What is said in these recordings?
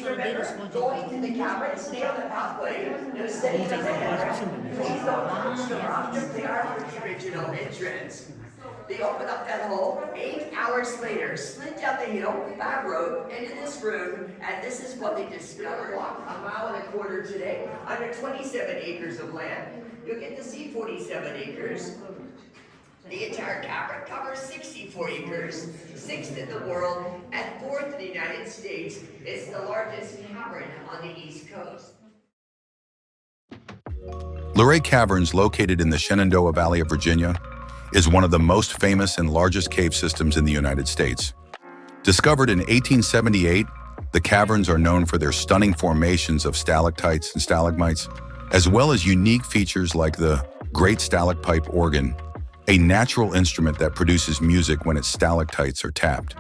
remember going to the cavern, stay on the pathway, and steady the hand. Please don't touch the rock. They are the original entrance. They open up that hole 8 hours later, slid down the hill, back road, into this room, and this is what they discovered. A mile and a quarter today, under 27 acres of land. You'll get to see 47 acres. The entire cavern covers 64 acres, 6th in the world, and 4th in the United States. It's the largest cavern on the East Coast. Luray Caverns, located in the Shenandoah Valley of Virginia, is one of the most famous and largest cave systems in the United States. Discovered in 1878, the caverns are known for their stunning formations of stalactites and stalagmites, as well as unique features like the Great Stalacpipe Organ, a natural instrument that produces music when its stalactites are tapped.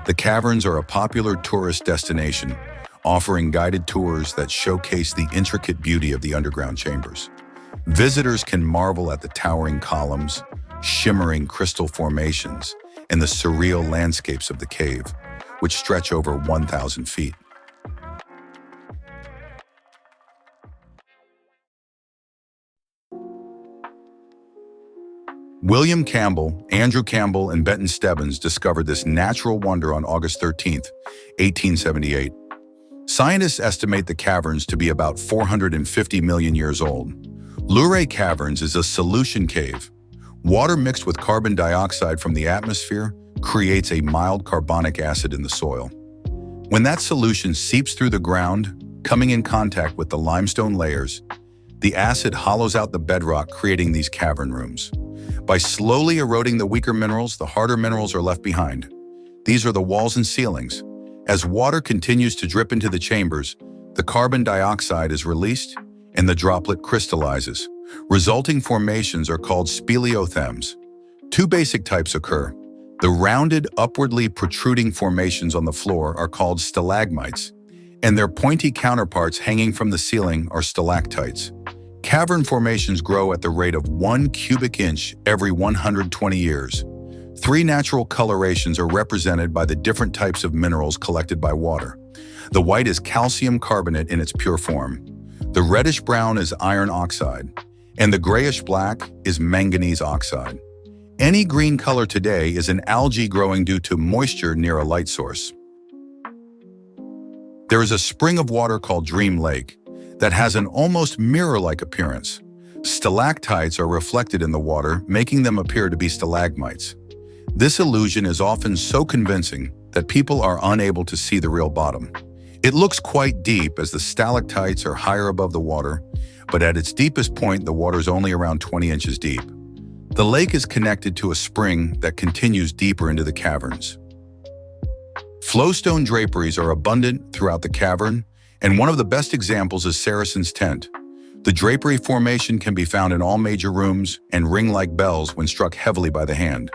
The caverns are a popular tourist destination, offering guided tours that showcase the intricate beauty of the underground chambers. Visitors can marvel at the towering columns, shimmering crystal formations, and the surreal landscapes of the cave, which stretch over 1,000 feet. William Campbell, Andrew Campbell, and Benton Stebbins discovered this natural wonder on August 13, 1878. Scientists estimate the caverns to be about 450 million years old. Luray Caverns is a solution cave. Water mixed with carbon dioxide from the atmosphere creates a mild carbonic acid in the soil. When that solution seeps through the ground, coming in contact with the limestone layers, the acid hollows out the bedrock, creating these cavern rooms. By slowly eroding the weaker minerals, the harder minerals are left behind. These are the walls and ceilings. As water continues to drip into the chambers, the carbon dioxide is released and the droplet crystallizes. Resulting formations are called speleothems. Two basic types occur. The rounded, upwardly protruding formations on the floor are called stalagmites, and their pointy counterparts hanging from the ceiling are stalactites. Cavern formations grow at the rate of 1 cubic inch every 120 years. 3 natural colorations are represented by the different types of minerals collected by water. The white is calcium carbonate in its pure form. The reddish-brown is iron oxide, and the grayish-black is manganese oxide. Any green color today is an algae growing due to moisture near a light source. There is a spring of water called Dream Lake that has an almost mirror-like appearance. Stalactites are reflected in the water, making them appear to be stalagmites. This illusion is often so convincing that people are unable to see the real bottom. It looks quite deep as the stalactites are higher above the water, but at its deepest point, the water is only around 20 inches deep. The lake is connected to a spring that continues deeper into the caverns. Flowstone draperies are abundant throughout the cavern, and one of the best examples is Saracen's Tent. The drapery formation can be found in all major rooms and ring like bells when struck heavily by the hand.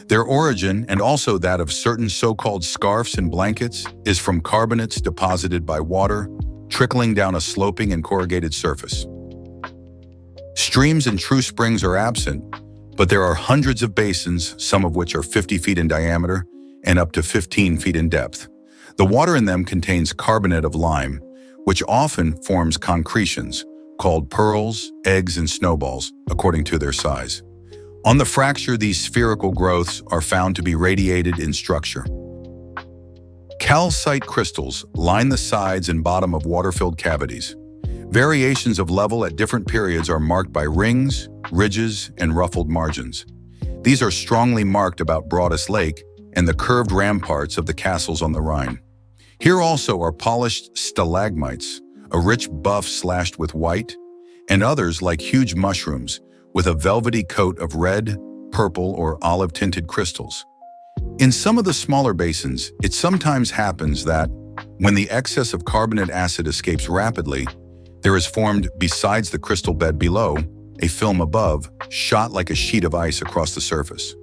Their origin, and also that of certain so-called scarfs and blankets, is from carbonates deposited by water, trickling down a sloping and corrugated surface. Streams and true springs are absent, but there are hundreds of basins, some of which are 50 feet in diameter and up to 15 feet in depth. The water in them contains carbonate of lime, which often forms concretions, called pearls, eggs, and snowballs, according to their size. On the fracture, these spherical growths are found to be radiated in structure. Calcite crystals line the sides and bottom of water-filled cavities. Variations of level at different periods are marked by rings, ridges, and ruffled margins. These are strongly marked about Broadus Lake and the curved ramparts of the castles on the Rhine. Here also are polished stalagmites, a rich buff slashed with white, and others like huge mushrooms with a velvety coat of red, purple, or olive-tinted crystals. In some of the smaller basins, it sometimes happens that, when the excess of carbonate acid escapes rapidly, there is formed, besides the crystal bed below, a film above, shot like a sheet of ice across the surface.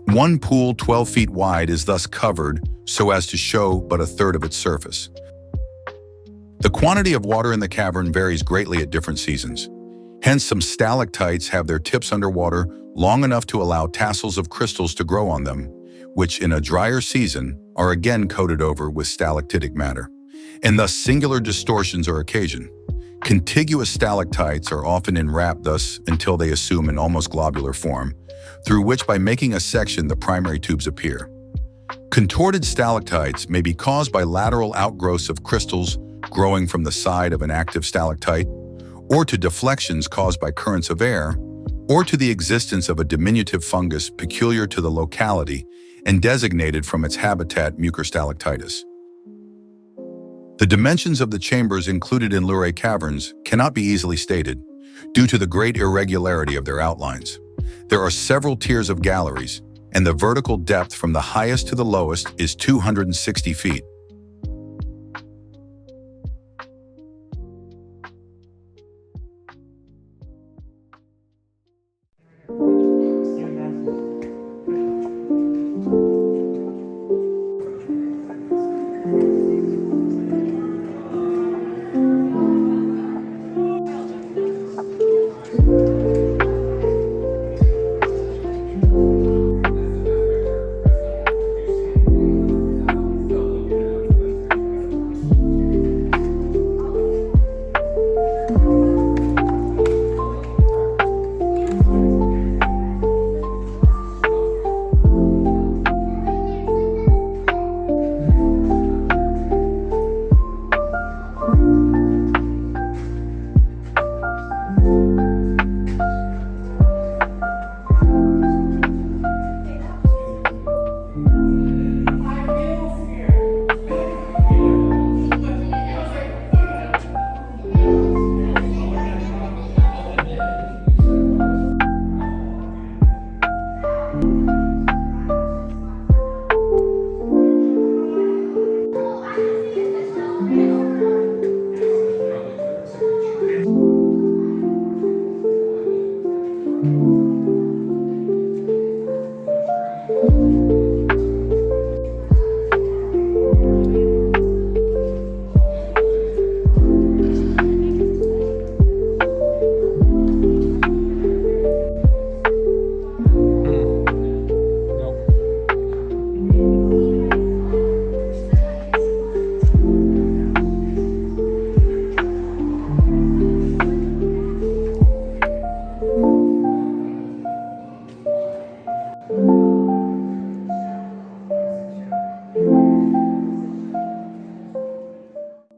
One pool 12 feet wide is thus covered so as to show but a third of its surface. The quantity of water in the cavern varies greatly at different seasons. Hence, some stalactites have their tips underwater long enough to allow tassels of crystals to grow on them, which in a drier season are again coated over with stalactitic matter. and thus singular distortions are occasioned. Contiguous stalactites are often enwrapped thus until they assume an almost globular form, through which by making a section the primary tubes appear. Contorted stalactites may be caused by lateral outgrowths of crystals growing from the side of an active stalactite, or to deflections caused by currents of air, or to the existence of a diminutive fungus peculiar to the locality and designated from its habitat Mucostalactitis. The dimensions of the chambers included in Luray Caverns cannot be easily stated, due to the great irregularity of their outlines. There are several tiers of galleries, and the vertical depth from the highest to the lowest is 260 feet.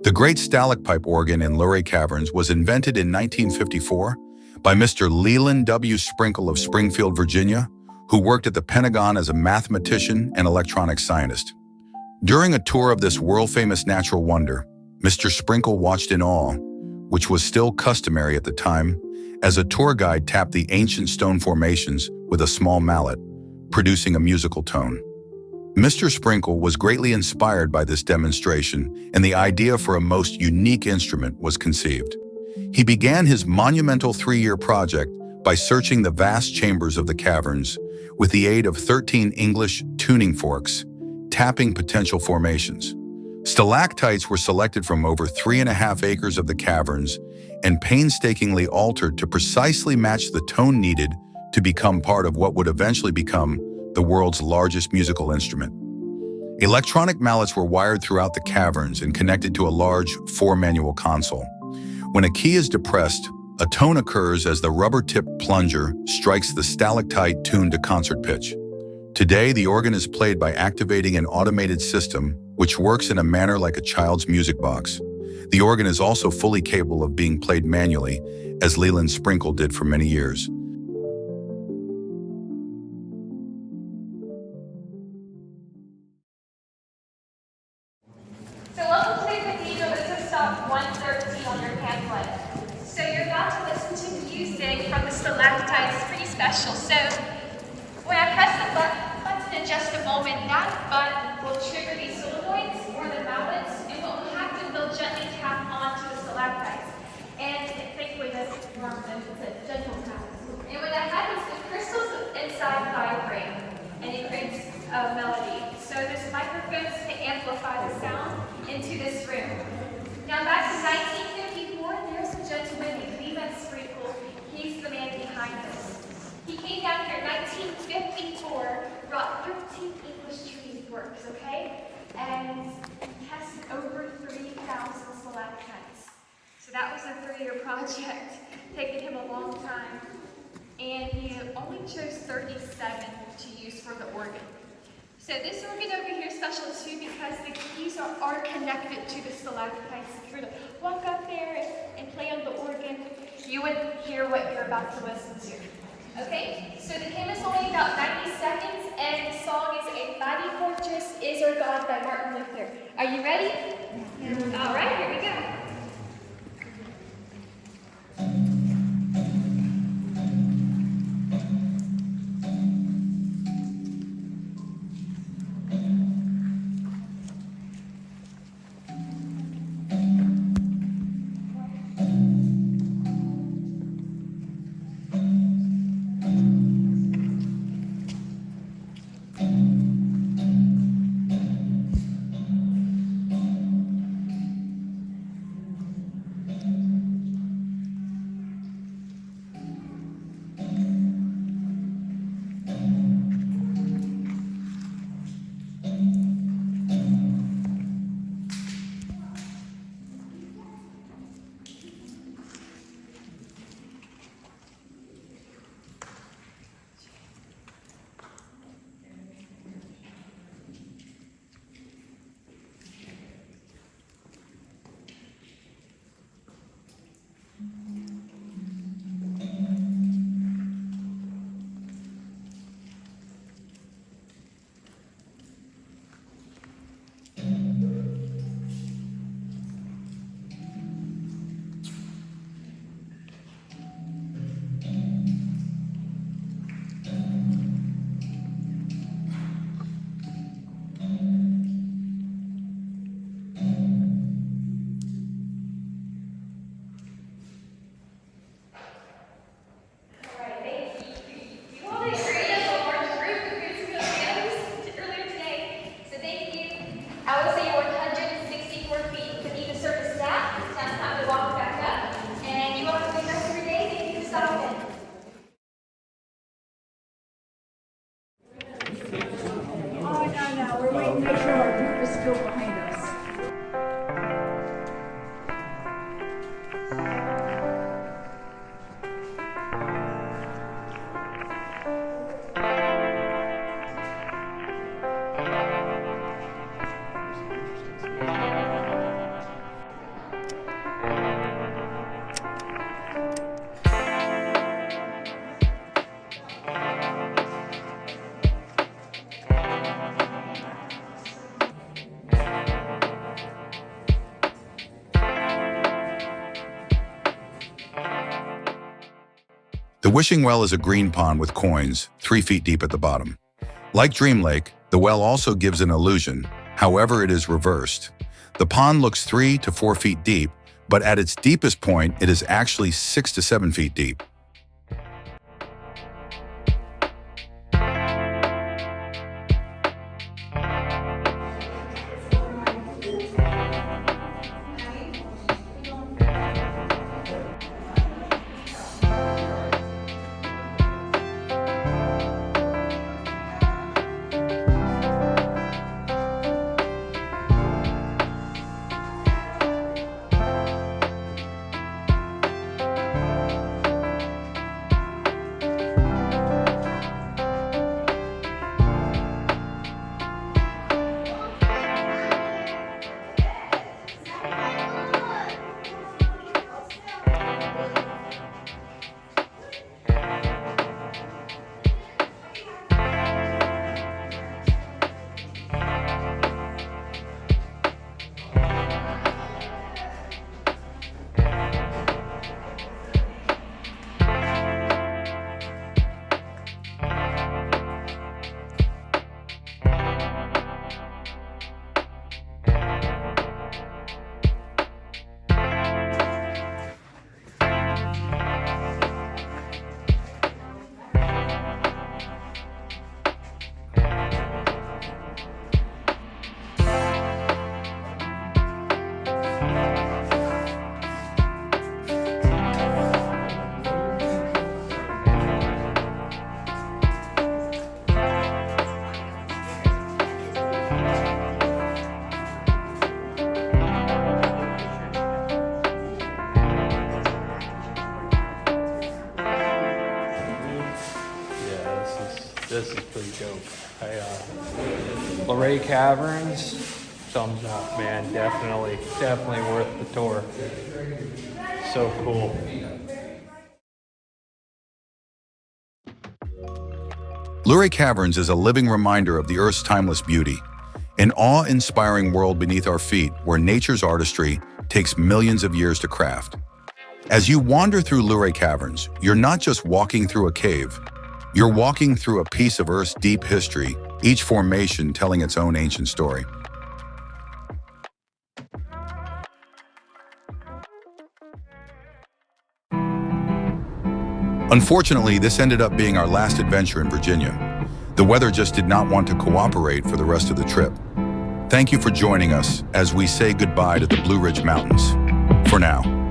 The Great Stalacpipe Organ in Luray Caverns was invented in 1954 by Mr. Leland W. Sprinkle of Springfield, Virginia, who worked at the Pentagon as a mathematician and electronics scientist. During a tour of this world-famous natural wonder, Mr. Sprinkle watched in awe, which was still customary at the time, as a tour guide tapped the ancient stone formations with a small mallet, producing a musical tone. Mr. Sprinkle was greatly inspired by this demonstration, and the idea for a most unique instrument was conceived. He began his monumental 3-year project by searching the vast chambers of the caverns with the aid of 13 English tuning forks, tapping potential formations. Stalactites were selected from over 3.5 acres of the caverns and painstakingly altered to precisely match the tone needed to become part of what would eventually become the world's largest musical instrument. Electronic mallets were wired throughout the caverns and connected to a large 4-manual console. When a key is depressed, a tone occurs as the rubber-tipped plunger strikes the stalactite tuned to concert pitch. Today, the organ is played by activating an automated system which works in a manner like a child's music box. The organ is also fully capable of being played manually, as Leland Sprinkle did for many years. So welcome to the cathedral. This is stop 113 on your pamphlet. So you're about to listen to music from the stalactites. It's pretty special. So when I press the button in just a moment, that button will trigger these solenoids or the mallets, and what will happen, they'll gently tap onto the stalactites. And thankfully this is a gentle tap. And when that happens, the crystals inside vibrate, and it creates a melody. So there's microphones to amplify the sound into this room. Now back to 1954, there's a gentleman named Leland Sprinkle. He's the man behind this. He came down here in 1954, brought 13 English tuning forks, okay? And he tested over 3,000 stalactites. So that was a 3-year project, taking him a long time. And he only chose 37 to use for the organ. So this organ over here is special too because the keys are connected to the stalactites. If you were to walk up there and play on the organ, you would hear what you're about to listen to. Okay, so the game is only about 90 seconds, and the song is A Mighty Fortress Is Our God by Martin Luther. Are you ready? Yeah. All right, here we go. The wishing well is a green pond with coins, 3 feet deep at the bottom. Like Dream Lake, the well also gives an illusion, however it is reversed. The pond looks 3 to 4 feet deep, but at its deepest point, it is actually 6 to 7 feet deep. Luray Caverns, thumbs up, man. Definitely worth the tour. So cool. Luray Caverns is a living reminder of the Earth's timeless beauty, an awe-inspiring world beneath our feet where nature's artistry takes millions of years to craft. As you wander through Luray Caverns, you're not just walking through a cave, you're walking through a piece of Earth's deep history, each formation telling its own ancient story. Unfortunately, this ended up being our last adventure in Virginia. The weather just did not want to cooperate for the rest of the trip. Thank you for joining us as we say goodbye to the Blue Ridge Mountains. For now.